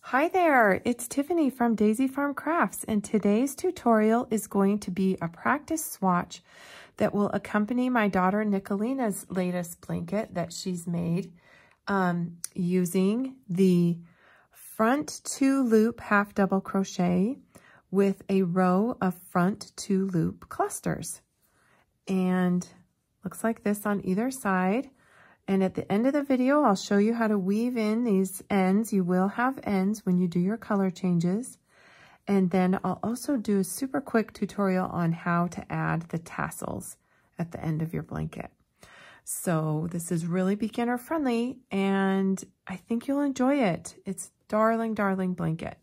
Hi there, it's Tiffany from Daisy Farm Crafts, and today's tutorial is going to be a practice swatch that will accompany my daughter Nicolina's latest blanket that she's made using the front 2-loop half double crochet with a row of front 2-loop clusters. And looks like this on either side. And at the end of the video, I'll show you how to weave in these ends. You will have ends when you do your color changes. And then I'll also do a super quick tutorial on how to add the tassels at the end of your blanket. So this is really beginner friendly and I think you'll enjoy it. It's darling, darling blanket.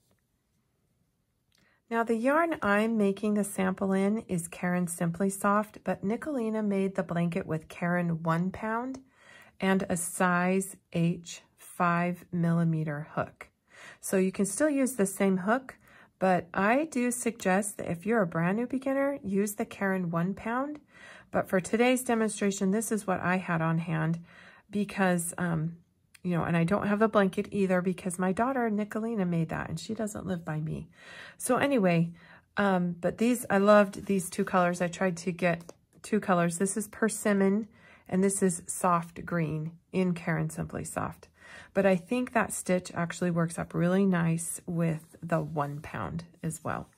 Now the yarn I'm making the sample in is Caron Simply Soft, but Nicolina made the blanket with Caron 1 pound. And a size H 5mm hook. So you can still use the same hook, but I do suggest that if you're a brand new beginner, use the Caron 1 pound. But for today's demonstration, this is what I had on hand because, you know, and I don't have a blanket either because my daughter Nicolina made that and she doesn't live by me. So anyway, but I loved these two colors. I tried to get two colors. This is Persimmon. And this is soft green in Caron Simply Soft. But I think that stitch actually works up really nice with the 1 pound as well.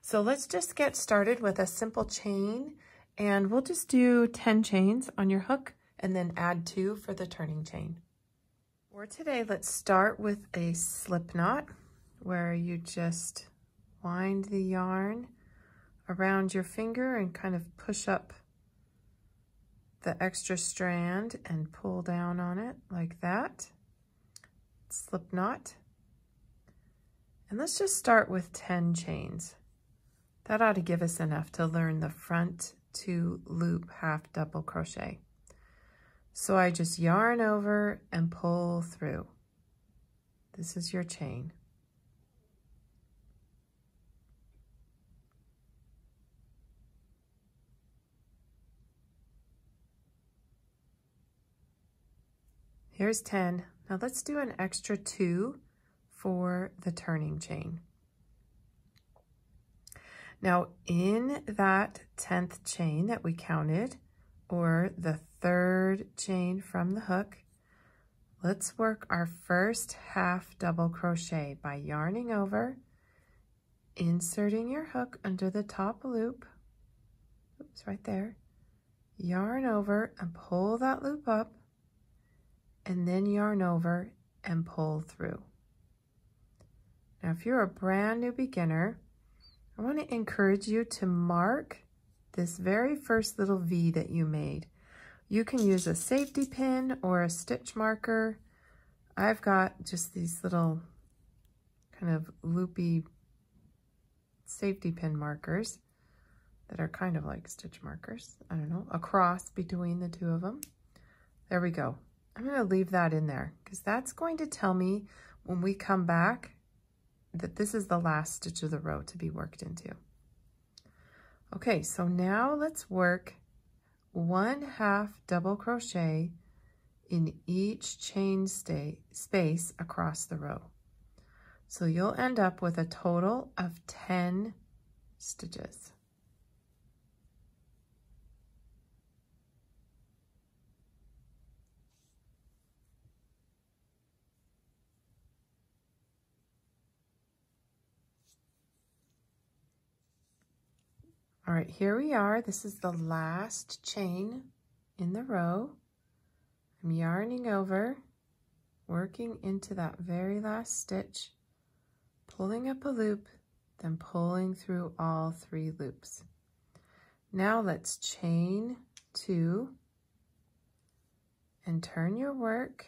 So let's just get started with a simple chain. And we'll just do 10 chains on your hook and then add 2 for the turning chain. For today, let's start with a slip knot where you just wind the yarn around your finger and kind of push up the extra strand and pull down on it like that. Slip knot. And let's just start with 10 chains. That ought to give us enough to learn the front 2-loop half double crochet. So I just yarn over and pull through. This is your chain. Here's 10. Now let's do an extra 2 for the turning chain. Now in that 10th chain that we counted, or the 3rd chain from the hook, let's work our first half double crochet by yarning over, inserting your hook under the top loop. Oops, right there. Yarn over and pull that loop up. And then yarn over and pull through. Now, if you're a brand new beginner, I want to encourage you to mark this very first little V that you made. You can use a safety pin or a stitch marker. I've got just these little kind of loopy safety pin markers that are kind of like stitch markers. I don't know, a cross between the two of them. There we go. I'm going to leave that in there because that's going to tell me when we come back that this is the last stitch of the row to be worked into. Okay, so now let's work 1 half double crochet in each chain space across the row. So you'll end up with a total of 10 stitches. All right, here we are. This is the last chain in the row. I'm yarning over, working into that very last stitch, pulling up a loop, then pulling through all 3 loops. Now let's chain 2 and turn your work.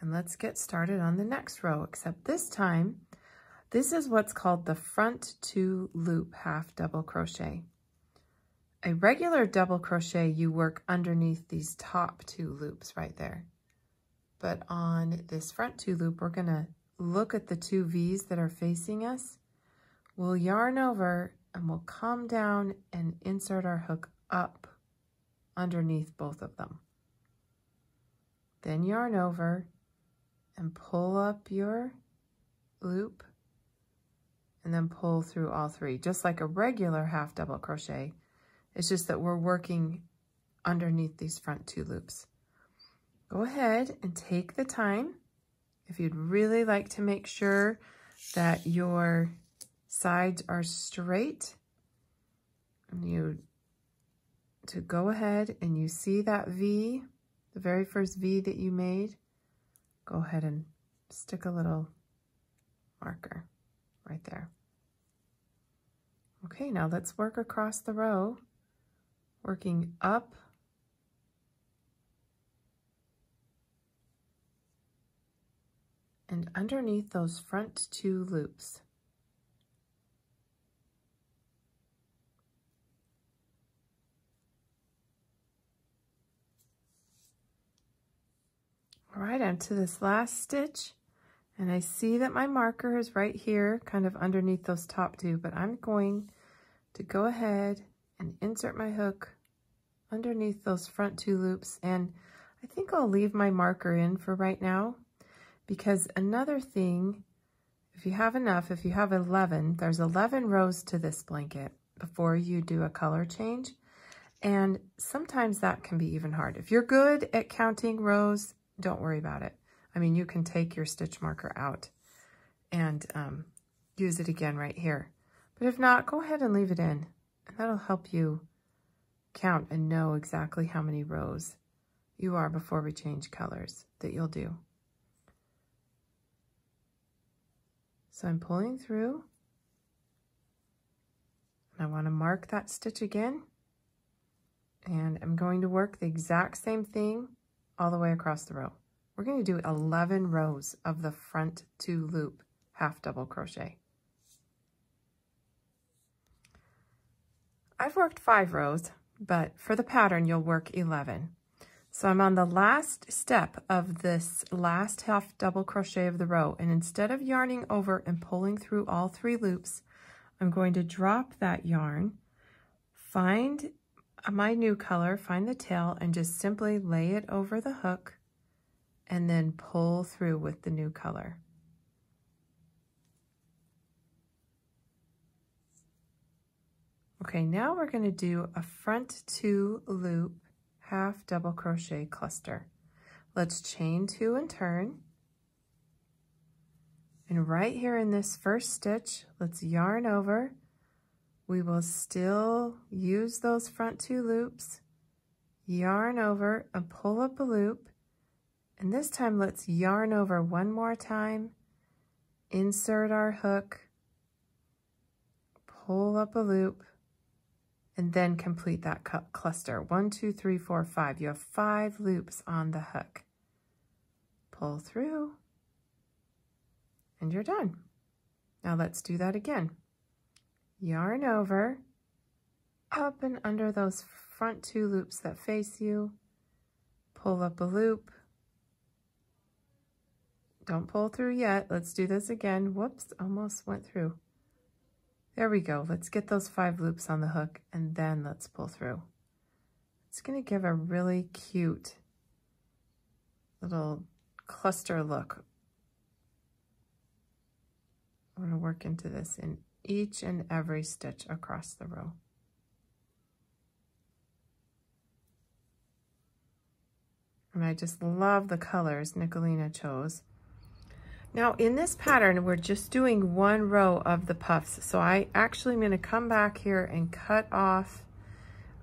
And let's get started on the next row, except this time, this is what's called the front 2-loop half double crochet. A regular double crochet, you work underneath these top 2 loops right there. But on this front 2-loop, we're going to look at the 2 V's that are facing us. We'll yarn over and we'll come down and insert our hook up underneath both of them. Then yarn over and pull up your loop and then pull through all three, just like a regular half double crochet. It's just that we're working underneath these front two loops. Go ahead and take the time. If you'd really like to make sure that your sides are straight, and to go ahead and you see that V, the very first V that you made, go ahead and stick a little marker right there. Okay, now let's work across the row, working up and underneath those front two loops. All right, I'm to this last stitch, and I see that my marker is right here, kind of underneath those top two, but I'm going to go ahead and insert my hook underneath those front two loops, and I think I'll leave my marker in for right now, because another thing, if you have enough, if you have 11, there's 11 rows to this blanket before you do a color change, and sometimes that can be even hard. If you're good at counting rows, don't worry about it. I mean, you can take your stitch marker out and use it again right here. But if not, go ahead and leave it in, and that'll help you count and know exactly how many rows you are before we change colors that you'll do. So I'm pulling through, and I want to mark that stitch again, and I'm going to work the exact same thing all the way across the row. We're going to do 11 rows of the front two loop half double crochet. I've worked 5 rows, but for the pattern you'll work 11. So I'm on the last step of this last half double crochet of the row, and instead of yarning over and pulling through all 3 loops, I'm going to drop that yarn, find my new color, find the tail, and just simply lay it over the hook and then pull through with the new color. Okay, now we're going to do a front two loop half double crochet cluster. Let's chain 2 and turn. And right here in this first stitch, let's yarn over. We will still use those front 2 loops, yarn over and pull up a loop. And this time let's yarn over one more time, insert our hook, pull up a loop, and then complete that cluster. 1, 2, 3, 4, 5. You have 5 loops on the hook. Pull through, and you're done. Now let's do that again. Yarn over, up and under those front 2 loops that face you, pull up a loop. Don't pull through yet. Let's do this again. Whoops, almost went through. There we go. Let's get those 5 loops on the hook, and then let's pull through. It's going to give a really cute little cluster look. I'm going to work into this in each and every stitch across the row. And I just love the colors Nicolina chose. Now in this pattern, we're just doing 1 row of the puffs. So I actually am going to come back here and cut off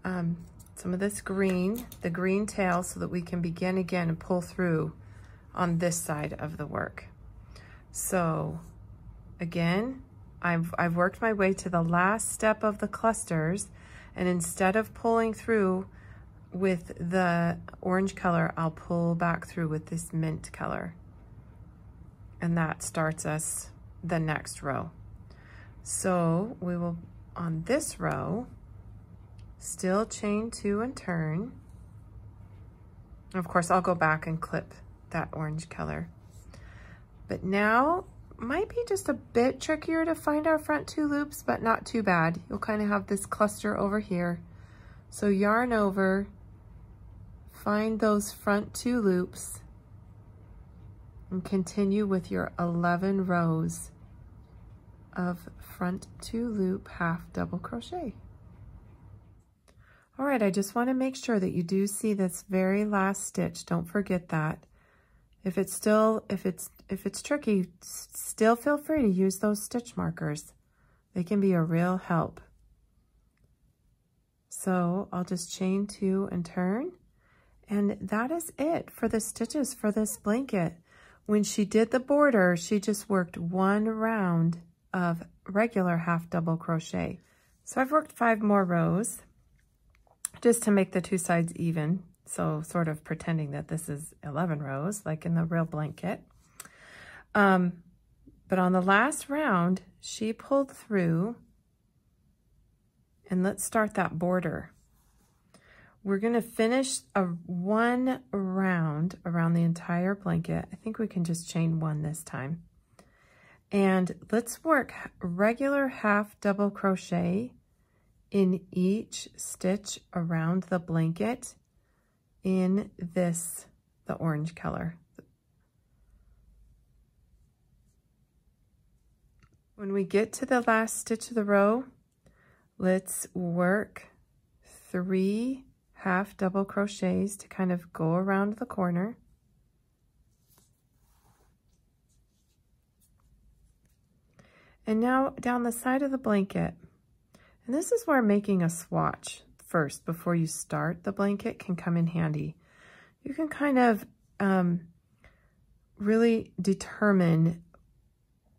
some of this green, the green tail, so that we can begin again and pull through on this side of the work. So again, I've worked my way to the last step of the clusters, and instead of pulling through with the orange color, I'll pull back through with this mint color. And that starts us the next row. So we will, on this row, still chain 2 and turn. Of course, I'll go back and clip that orange color. But now, might be just a bit trickier to find our front 2 loops, but not too bad. You'll kind of have this cluster over here. So yarn over, find those front 2 loops, And continue with your 11 rows of front 2 loop half double crochet. All right, I just want to make sure that you do see this very last stitch. Don't forget that. If it's tricky, still feel free to use those stitch markers. They can be a real help. So I'll just chain 2 and turn. And that is it for the stitches for this blanket. When she did the border, she just worked 1 round of regular half double crochet. So I've worked 5 more rows just to make the 2 sides even. So sort of pretending that this is 11 rows, like in the real blanket. But on the last round, she pulled through, and let's start that border. We're gonna finish 1 round around the entire blanket. I think we can just chain 1 this time. And let's work regular half double crochet in each stitch around the blanket in the orange color. When we get to the last stitch of the row, let's work 3 half double crochets to kind of go around the corner. And now down the side of the blanket. And this is where making a swatch first before you start the blanket can come in handy. You can kind of really determine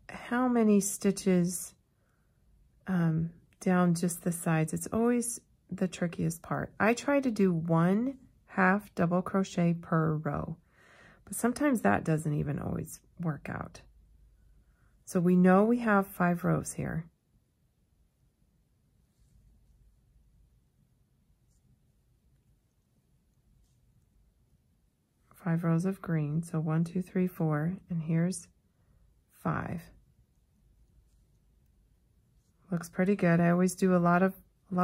how many stitches down just the sides. It's always the trickiest part. I try to do 1 half double crochet per row, but sometimes that doesn't even always work out. So we know we have 5 rows here. Five rows of green, so 1, 2, 3, 4, and here's 5. Looks pretty good. I always do a lot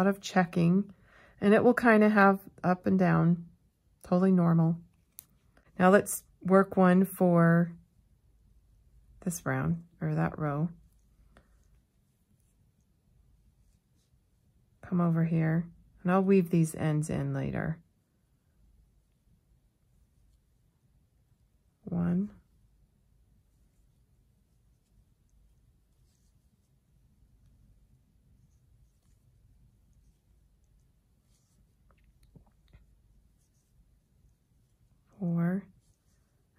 of checking, and it will kind of have up and down, totally normal. Now let's work 1 for this round, or that row. Come over here, and I'll weave these ends in later. 1. 4.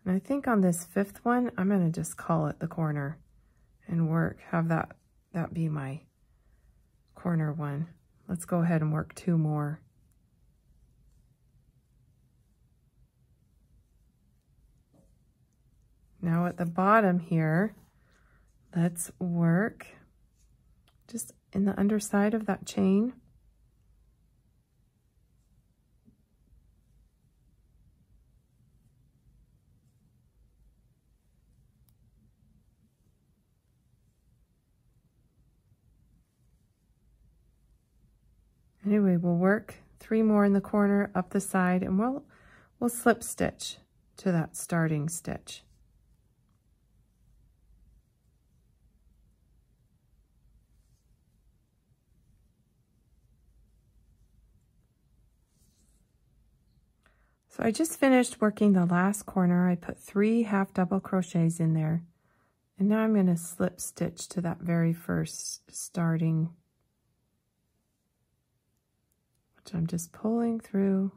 And I think on this 5th one, I'm going to just call it the corner and have that be my corner one. Let's go ahead and work 2 more. Now at the bottom here, let's work just in the underside of that chain. Anyway, we'll work 3 more in the corner up the side, and we'll slip stitch to that starting stitch. So I just finished working the last corner. I put 3 half double crochets in there, and now I'm going to slip stitch to that very first starting, which I'm just pulling through.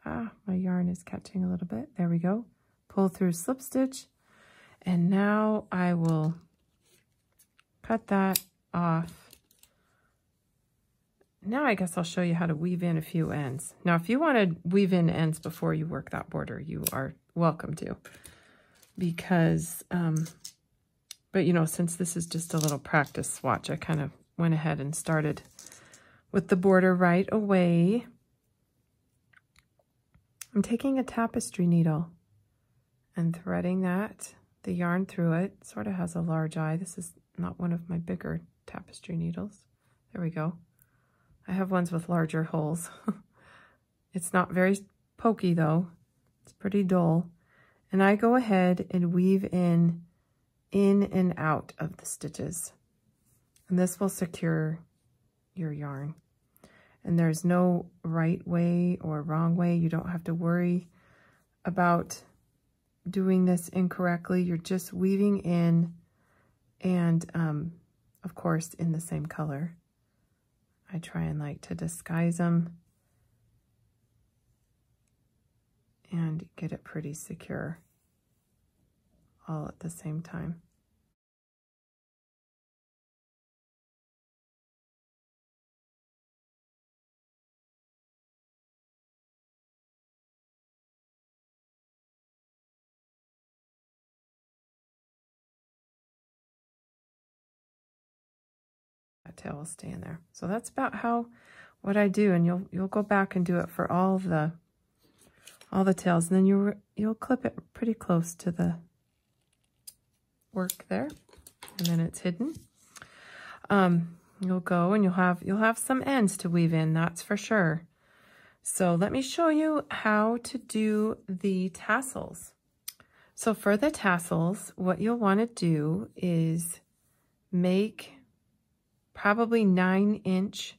My yarn is catching a little bit. There we go. Pull through, slip stitch, and now I will cut that off. Now I guess I'll show you how to weave in a few ends. Now if you want to weave in ends before you work that border, you are welcome to, because but you know, since this is just a little practice swatch, I kind of went ahead and started with the border right away. I'm taking a tapestry needle and threading the yarn through it. It sort of has a large eye. This is not one of my bigger tapestry needles. There we go. I have ones with larger holes. It's not very pokey though. It's pretty dull. And I go ahead and weave in and out of the stitches. And this will secure your yarn. And there's no right way or wrong way. You don't have to worry about doing this incorrectly. You're just weaving in and, of course, in the same color. I try and like to disguise them and get it pretty secure all at the same time. That tail will stay in there. So that's about what I do, and you'll go back and do it for all the tails, and then you'll clip it pretty close to the work there, and then it's hidden. You'll go and you'll have some ends to weave in, that's for sure. So let me show you how to do the tassels. So for the tassels, what you'll want to do is make probably 9-inch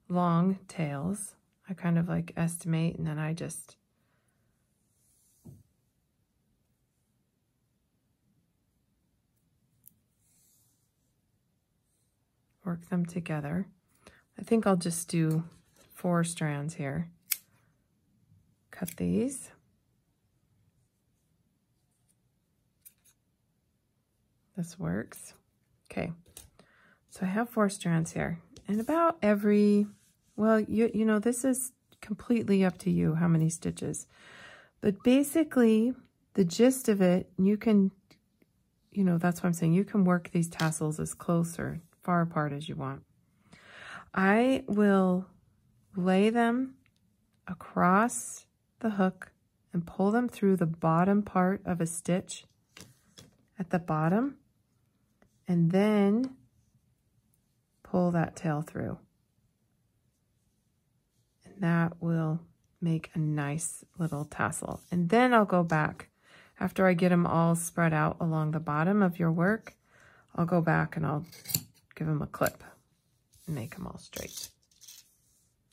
long tails. I kind of like estimate, and then I just work them together. I think I'll just do 4 strands here. Cut these. This works. Okay. So I have 4 strands here, and about every, well, you know, this is completely up to you how many stitches, but basically the gist of it, you can, you know, that's what I'm saying. You can work these tassels as close or far apart as you want. I will lay them across the hook and pull them through the bottom part of a stitch at the bottom, and then pull that tail through. And that will make a nice little tassel. And then I'll go back after I get them all spread out along the bottom of your work. I'll go back and I'll give them a clip and make them all straight.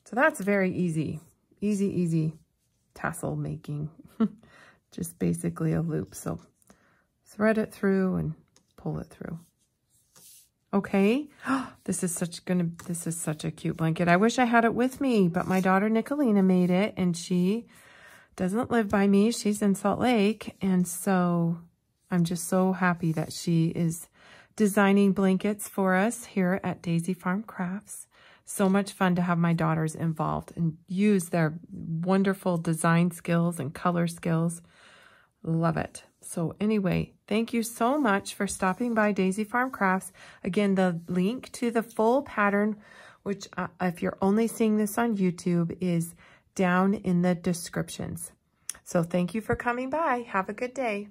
So that's very easy tassel making. Just basically a loop. So thread it through and pull it through. Okay, this is such a cute blanket. I wish I had it with me, but my daughter Nicolina made it, and she doesn't live by me. She's in Salt Lake, and so I'm just so happy that she is designing blankets for us here at Daisy Farm Crafts. So much fun to have my daughters involved and use their wonderful design skills and color skills. Love it. So anyway, thank you so much for stopping by Daisy Farm Crafts. Again, the link to the full pattern, which if you're only seeing this on YouTube, is down in the descriptions. So thank you for coming by. Have a good day.